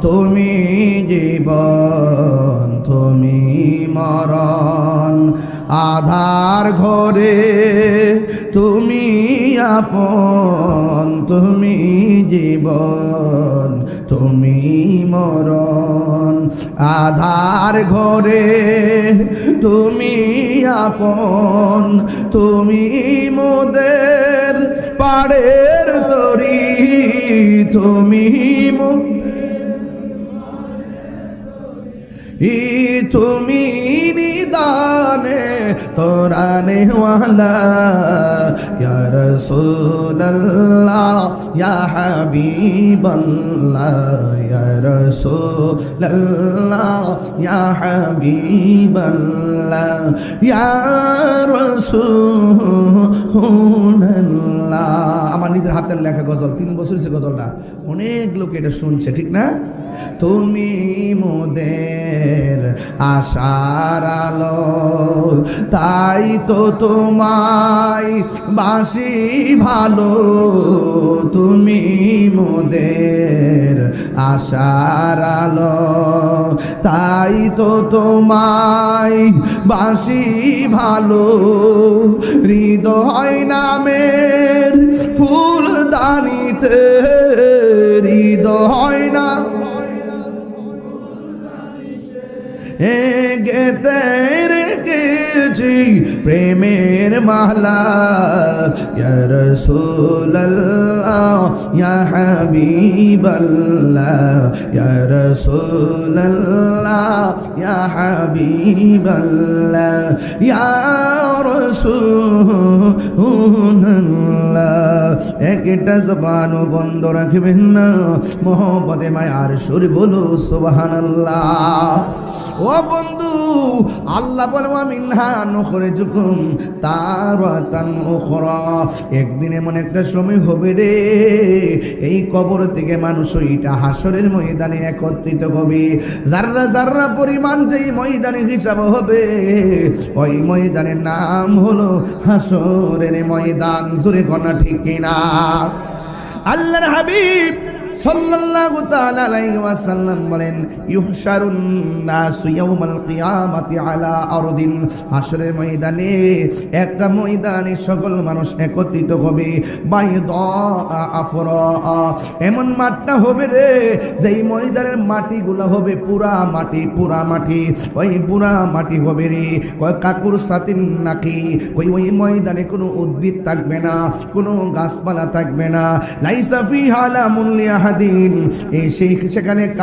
তুমি জীবন তুমি মরণ, আধার ঘরে তুমি আপন, তুমি জীবন তুমি মরণ, আধার ঘরে তুমি আপন, তুমি মোদের পাড়ের তরি, তুমি তুমি নিদানে তোরানে ওয়ালা, ইয়া রাসূলুল্লাহ ইয়া হাবিবাল্লাহ, ইয়া রাসূলুল্লাহ ইয়া হাবিবাল্লাহ, ইয়া রাসূলুল্লাহ। আমার নিজের হাতের লেখা গজল, 3 বছর হয়েছে গজলটা, অনেক লোক এটা শুনছে, ঠিক না? তুমি মোদের আশার আলো, তাই তো তোমায় বাসি ভালো, তুমি মোদের আশার আলো, তাই তো তোমায় বাসি ভালো, হৃদয় নামের ফুলদানিতে, হৃদয় না গেতে রেখেছি প্রেমের মালা, ইয়া রাসূলুল্লাহ ইয়া হাবিবাল্লাহ, ইয়া রাসূলুল্লাহ ইয়া হাবিবাল্লাহ, ইয়া রাসূলুল্লাহ। একটা জবানও বন্ধ রাখবেন না, মোহব্বতে মায়ার সুর বলো সুবহানাল্লাহ। ও বন্ধু, আল্লাহ বলে মিনহা নুখরিজুকুম তারাতান উখরা, একদিন এমন একটা সময় হবে রে, এই কবর থেকে মানুষ ওইটা হাসরের ময়দানে একত্রিত হবে, যাররা যাররা পরিমাণ যেই ময়দানে হিসাব হবে, ওই ময়দানের নাম হলো হাসরের ময়দান। জোরে কনা ঠিক কিনা? আল্লাহর হাবিব সাল্লাল্লাহু তাআলা আলাইহি ওয়াসাল্লাম বলেন, ইউহশারুন নাসু ইয়াউমাল কিয়ামাতি আলা আরদিন, হাশরের ময়দানে একটা ময়দানে সকল মানুষ একত্রিত হবে, বাইদা আফরা, এমন মাঠটা হবে রে, যেই ময়দানের মাটিগুলো হবে পুরা মাটি, পুরা মাটি, ওই পুরা মাটি হবে রে কয় কাকুর সাতিন নাকি, ওই ময়দানে কোনো উদ্ভিদ থাকবে না, কোনো গাছপালা থাকবে না, লাইসা ফিহা লামুন লিয়াহাদিন, এই সেখানে